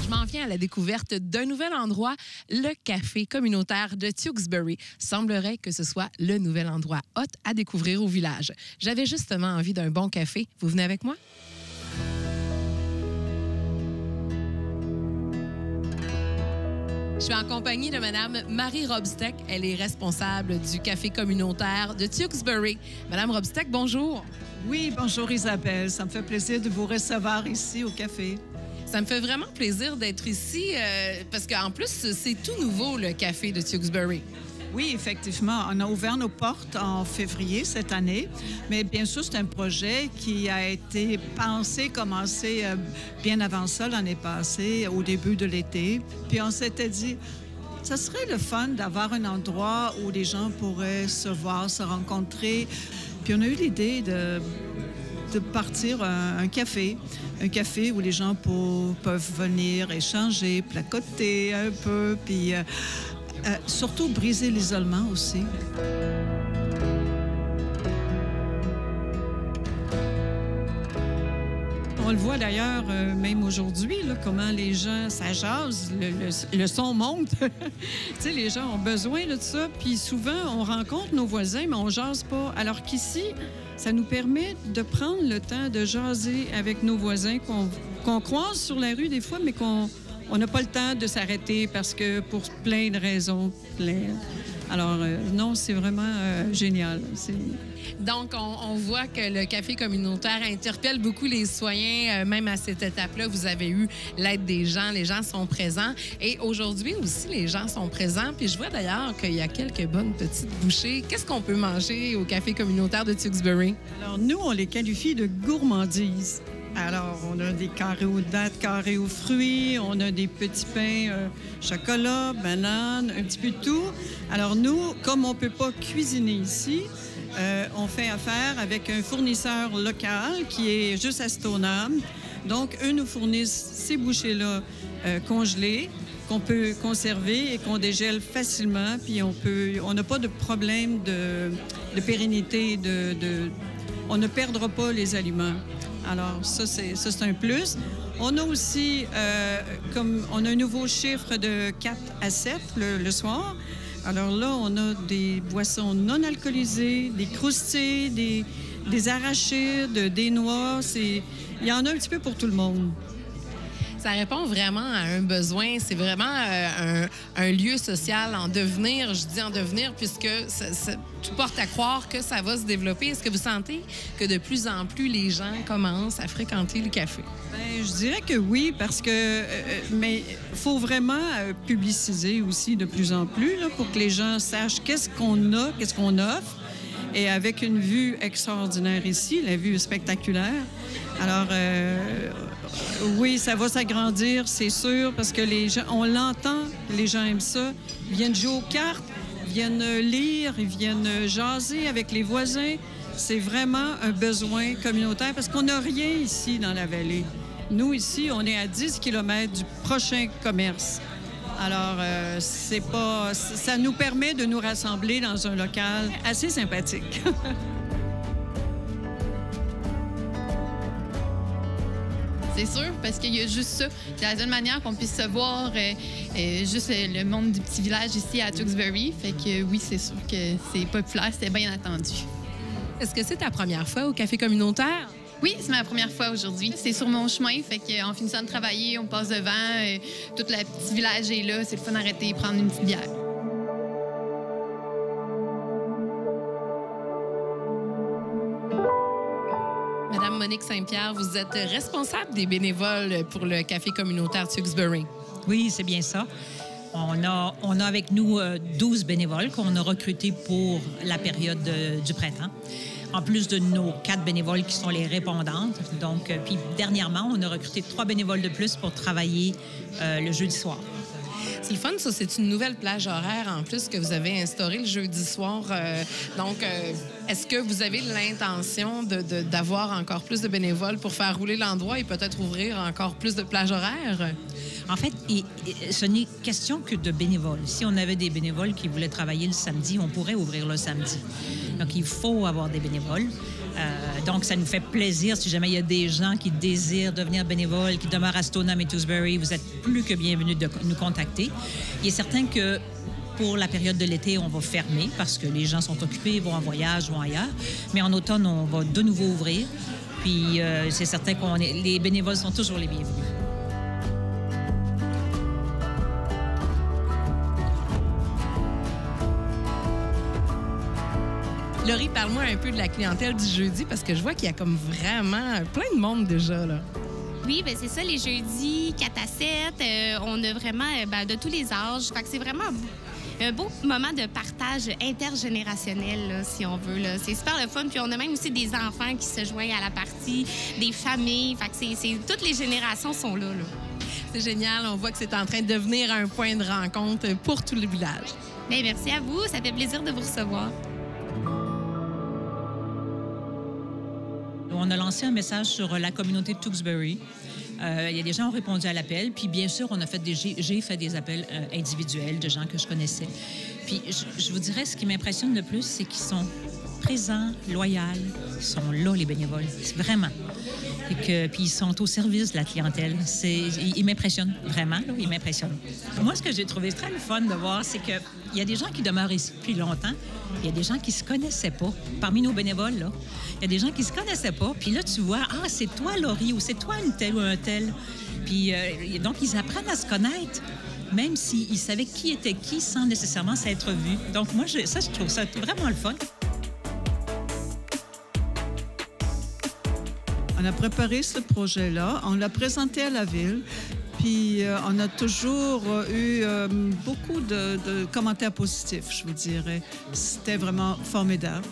je m'en viens à la découverte d'un nouvel endroit, le café communautaire de Tewksbury. Semblerait que ce soit le nouvel endroit hot à découvrir au village. J'avais justement envie d'un bon café. Vous venez avec moi? Je suis en compagnie de Mme Marie Robsteck. Elle est responsable du café communautaire de Tewksbury. Mme Robsteck, bonjour. Oui, bonjour Isabelle. Ça me fait plaisir de vous recevoir ici au café. Ça me fait vraiment plaisir d'être ici parce qu'en plus, c'est tout nouveau, le café de Tewksbury. Oui, effectivement. On a ouvert nos portes en février cette année. Mais bien sûr, c'est un projet qui a été commencé bien avant ça, l'année passée, au début de l'été. Puis on s'était dit, ça serait le fun d'avoir un endroit où les gens pourraient se voir, se rencontrer. Puis on a eu l'idée de partir un café où les gens peuvent venir échanger, placoter un peu, puis surtout briser l'isolement aussi. On le voit d'ailleurs, même aujourd'hui, là, comment les gens, ça jase, le son monte. Tu sais, les gens ont besoin de ça. Puis souvent, on rencontre nos voisins, mais on jase pas. Alors qu'ici, ça nous permet de prendre le temps de jaser avec nos voisins qu'on croise sur la rue des fois, mais qu'on n'a pas le temps de s'arrêter parce que pour plein de raisons. Alors, non, c'est vraiment génial. Donc, on voit que le café communautaire interpelle beaucoup les citoyens. Même à cette étape-là, vous avez eu l'aide des gens. Les gens sont présents. Et aujourd'hui aussi, les gens sont présents. Puis je vois d'ailleurs qu'il y a quelques bonnes petites bouchées. Qu'est-ce qu'on peut manger au café communautaire de Tewksbury? Alors, nous, on les qualifie de gourmandises. Alors, on a des carrés aux dattes, carrés aux fruits, on a des petits pains chocolat, banane, un petit peu de tout. Alors, nous, comme on ne peut pas cuisiner ici, on fait affaire avec un fournisseur local qui est juste à Stoneham. Donc, eux nous fournissent ces bouchées-là congelées qu'on peut conserver et qu'on dégèle facilement. Puis, on n'a pas de problème de pérennité, on ne perdra pas les aliments. Alors, ça, c'est un plus. On a aussi, on a un nouveau chiffre de 4 à 7 le soir. Alors là, on a des boissons non alcoolisées, des croustilles, des arachides, des noix. Il y en a un petit peu pour tout le monde. Ça répond vraiment à un besoin. C'est vraiment un lieu social en devenir. Je dis en devenir puisque tout porte à croire que ça va se développer. Est-ce que vous sentez que de plus en plus les gens commencent à fréquenter le café? Bien, je dirais que oui, parce que mais il faut vraiment publiciser aussi de plus en plus là, pour que les gens sachent qu'est-ce qu'on a, qu'est-ce qu'on offre. Et avec une vue extraordinaire ici, la vue spectaculaire. Alors, oui, ça va s'agrandir, c'est sûr, parce que les gens, on l'entend, les gens aiment ça. Ils viennent jouer aux cartes, ils viennent lire, ils viennent jaser avec les voisins. C'est vraiment un besoin communautaire parce qu'on n'a rien ici dans la vallée. Nous, ici, on est à 10 km du prochain commerce. Alors, ça nous permet de nous rassembler dans un local assez sympathique. C'est sûr, parce qu'il y a juste ça. C'est la seule manière qu'on puisse se voir, juste le monde du petit village ici à Tewksbury. Fait que oui, c'est sûr que c'est populaire, c'était bien attendu. Est-ce que c'est ta première fois au café communautaire? Oui, c'est ma première fois aujourd'hui. C'est sur mon chemin, fait qu'en finissant de travailler, on passe devant, tout le petit village est là, c'est le fun d'arrêter et prendre une petite bière. Madame Monique Saint-Pierre, vous êtes responsable des bénévoles pour le café communautaire Tewksbury. Oui, c'est bien ça. On a avec nous 12 bénévoles qu'on a recrutés pour la période du printemps. En plus de nos 4 bénévoles qui sont les répondantes. Donc, puis dernièrement, on a recruté 3 bénévoles de plus pour travailler le jeudi soir. C'est le fun, ça. C'est une nouvelle plage horaire en plus que vous avez instaurée le jeudi soir. Donc, est-ce que vous avez l'intention d'avoir encore plus de bénévoles pour faire rouler l'endroit et peut-être ouvrir encore plus de plages horaires? En fait, ce n'est question que de bénévoles. Si on avait des bénévoles qui voulaient travailler le samedi, on pourrait ouvrir le samedi. Donc, il faut avoir des bénévoles. Donc, ça nous fait plaisir si jamais il y a des gens qui désirent devenir bénévoles, qui demeurent à Stoneham et Tewksbury, vous êtes plus que bienvenus de nous contacter. Il est certain que pour la période de l'été, on va fermer parce que les gens sont occupés, vont en voyage, vont ailleurs. Mais en automne, on va de nouveau ouvrir. Puis, c'est certain que les bénévoles sont toujours les bienvenus. Laurie, parle-moi un peu de la clientèle du jeudi parce que je vois qu'il y a comme vraiment plein de monde déjà, là. Oui, bien c'est ça, les jeudis 4 à 7, on a vraiment de tous les âges. Fait que c'est vraiment un beau moment de partage intergénérationnel, là, si on veut. Là. C'est super le fun. Puis on a même aussi des enfants qui se joignent à la partie, des familles. Fait que toutes les générations sont là. C'est génial. On voit que c'est en train de devenir un point de rencontre pour tout le village. Bien, merci à vous. Ça fait plaisir de vous recevoir. On a lancé un message sur la communauté de Tewksbury. Il y a des gens qui ont répondu à l'appel. Puis, bien sûr, j'ai fait des appels individuels de gens que je connaissais. Puis, je vous dirais, ce qui m'impressionne le plus, c'est qu'ils sont présents, loyaux. Ils sont là, les bénévoles. Vraiment. Puis, ils sont au service de la clientèle. Ils m'impressionnent, vraiment. Là, ils m'impressionnent. Moi, ce que j'ai trouvé très le fun de voir, c'est qu'il y a des gens qui demeurent ici depuis longtemps. Il y a des gens qui ne se connaissaient pas. Parmi nos bénévoles, là, il y a des gens qui ne se connaissaient pas. Puis là, tu vois, c'est toi, Laurie, ou c'est toi, une telle ou un tel. Puis donc, ils apprennent à se connaître, même s'ils savaient qui était qui sans nécessairement s'être vus. Donc, moi, je trouve ça vraiment le fun. On a préparé ce projet-là, on l'a présenté à la ville, puis on a toujours eu beaucoup de commentaires positifs, je vous dirais. C'était vraiment formidable.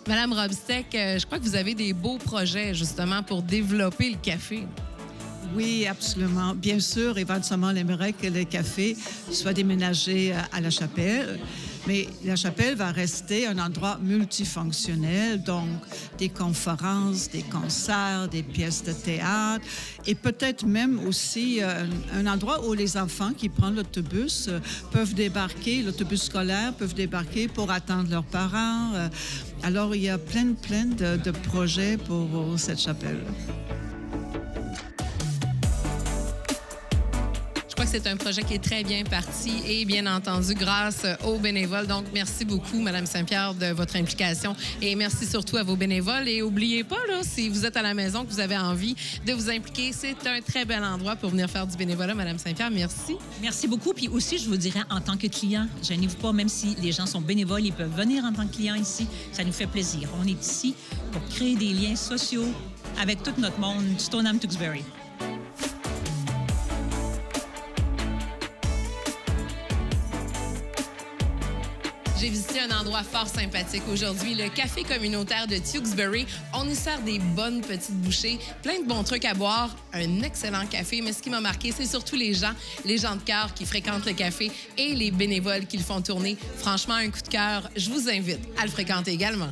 Madame Robstech, je crois que vous avez des beaux projets, justement, pour développer le café. Oui, absolument. Bien sûr, éventuellement, on aimerait que le café soit déménagé à La Chapelle. Mais La Chapelle va rester un endroit multifonctionnel, donc des conférences, des concerts, des pièces de théâtre et peut-être même aussi un endroit où les enfants qui prennent l'autobus peuvent débarquer, l'autobus scolaire peuvent débarquer pour attendre leurs parents. Alors, il y a plein de projets pour cette chapelle. Je crois que c'est un projet qui est très bien parti et bien entendu grâce aux bénévoles. Donc, merci beaucoup, Mme Saint-Pierre, de votre implication et merci surtout à vos bénévoles. Et n'oubliez pas, là, si vous êtes à la maison, que vous avez envie de vous impliquer, c'est un très bel endroit pour venir faire du bénévolat. Mme Saint-Pierre, merci. Merci beaucoup. Puis aussi, je vous dirais, en tant que client, gênez-vous pas, même si les gens sont bénévoles, ils peuvent venir en tant que client ici. Ça nous fait plaisir. On est ici pour créer des liens sociaux avec tout notre monde, Stoneham Tewksbury. J'ai visité un endroit fort sympathique aujourd'hui, le café communautaire de Tewksbury. On y sert des bonnes petites bouchées, plein de bons trucs à boire, un excellent café. Mais ce qui m'a marqué, c'est surtout les gens de cœur qui fréquentent le café et les bénévoles qui le font tourner. Franchement, un coup de cœur. Je vous invite à le fréquenter également.